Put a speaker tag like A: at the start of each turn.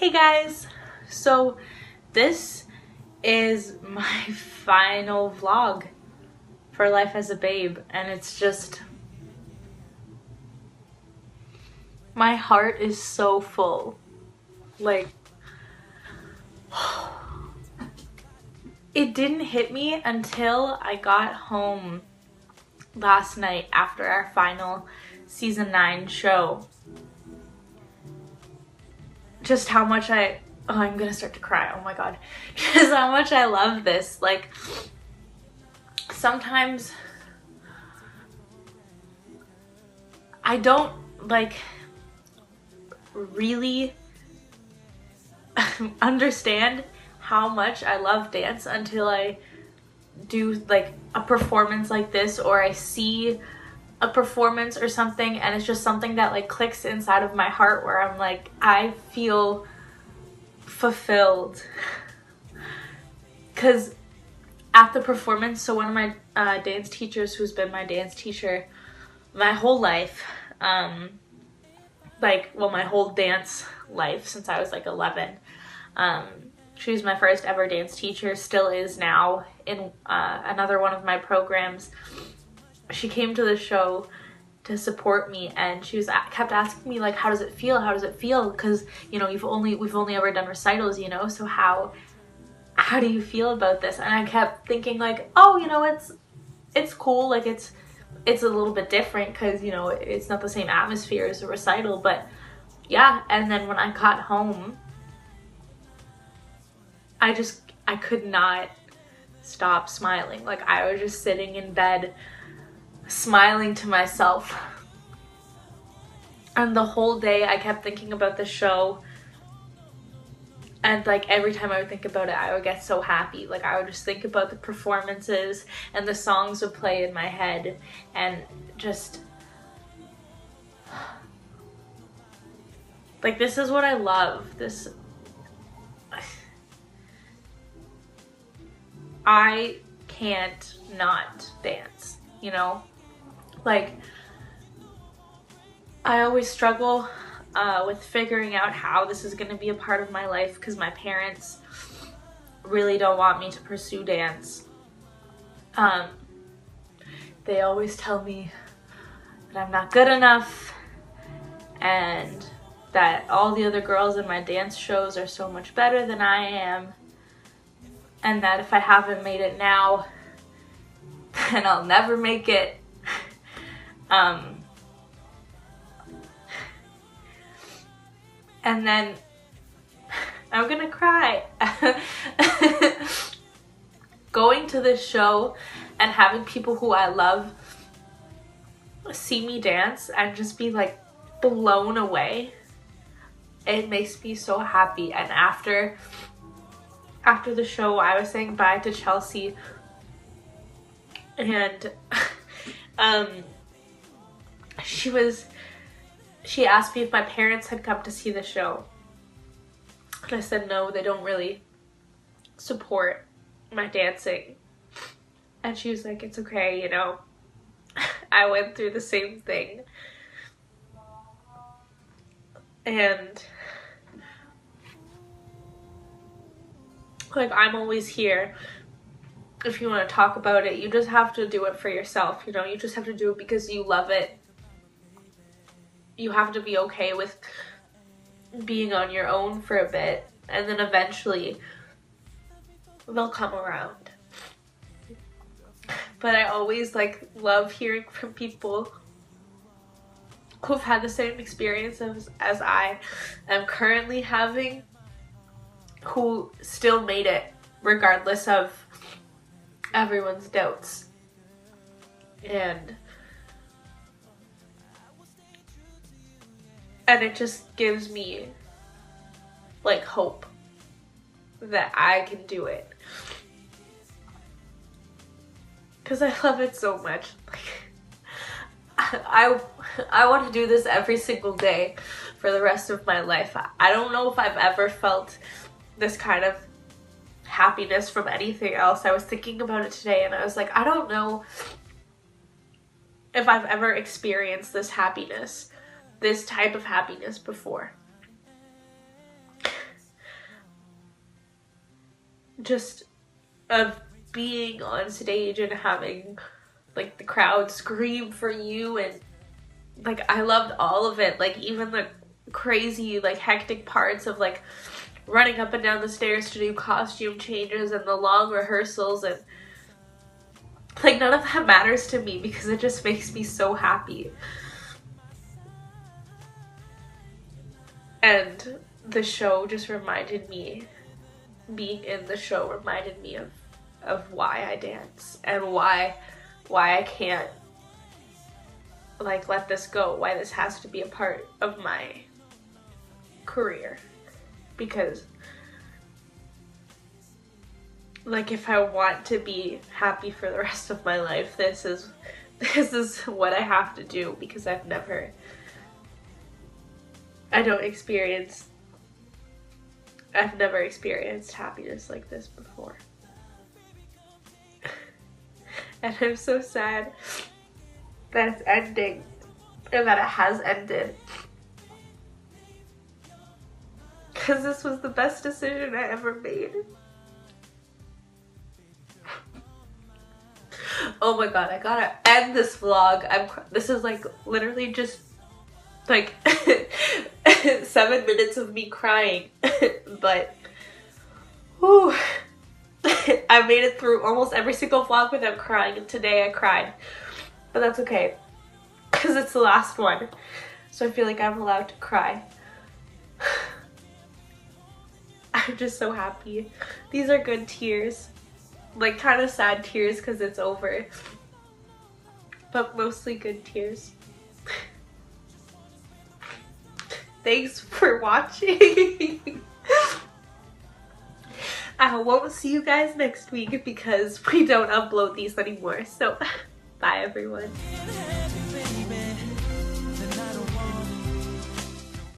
A: Hey guys! So this is my final vlog for Life as a Babe, and it's just, my heart is so full. Like, it didn't hit me until I got home last night after our final season 9 show. Just how much I'm gonna start to cry, oh my god. Just how much I love this. Like, sometimes I don't really understand how much I love dance until I do a performance like this, or I see a performance or something, and it's just something that clicks inside of my heart where I'm like, I feel fulfilled. Because at the performance, so one of my dance teachers, who's been my dance teacher my whole life, my whole dance life since I was 11, she was my first ever dance teacher, still is now in another one of my programs. She came to the show to support me, and she kept asking me how does it feel, because we've only ever done recitals, so how do you feel about this? And I kept thinking oh, it's cool, it's a little bit different because it's not the same atmosphere as a recital, but yeah. And then when I got home, I could not stop smiling. I was just sitting in bed smiling to myself, and the whole day I kept thinking about the show, and every time I would think about it, I would get so happy. I would just think about the performances, and the songs would play in my head, and just this is what I love. I can't not dance, I always struggle with figuring out how this is going to be a part of my life, because my parents really don't want me to pursue dance. They always tell me that I'm not good enough, and that all the other girls in my dance shows are so much better than I am, and that if I haven't made it now, then I'll never make it. And then I'm gonna cry. Going to this show and having people who I love see me dance and just be blown away, it makes me so happy. And after the show, I was saying bye to Chelsea, and she asked me if my parents had come to see the show, and I said no, they don't really support my dancing. And she was like, it's okay, I went through the same thing, and I'm always here if you want to talk about it. You just have to do it for yourself, you just have to do it because you love it. You have to be okay with being on your own for a bit, and then eventually they'll come around. But I always love hearing from people who've had the same experience as I am currently having, who still made it regardless of everyone's doubts. And it just gives me hope that I can do it, because I love it so much. I want to do this every single day for the rest of my life. I don't know if I've ever felt this kind of happiness from anything else. I was thinking about it today, and I was I don't know if I've ever experienced this type of happiness before. just of being on stage and having like the crowd scream for you, and like I loved all of it, like even the crazy like hectic parts of like running up and down the stairs to do costume changes and the long rehearsals, and like none of that matters to me because it just makes me so happy. And the show just reminded me, being in the show reminded me of why I dance and why I can't like let this go, why this has to be a part of my career. Because like if I want to be happy for the rest of my life, this is what I have to do, because I've never experienced happiness like this before. And I'm so sad that it's ending, or that it has ended. Because this was the best decision I ever made. Oh my god, I gotta end this vlog. This is like literally just like 7 minutes of me crying. But whew, I made it through almost every single vlog without crying, and today I cried. But that's okay, because it's the last one. So I feel like I'm allowed to cry. I'm just so happy. These are good tears. Like kind of sad tears because it's over. But mostly good tears. Thanks for watching. I won't see you guys next week because we don't upload these anymore. So bye everyone.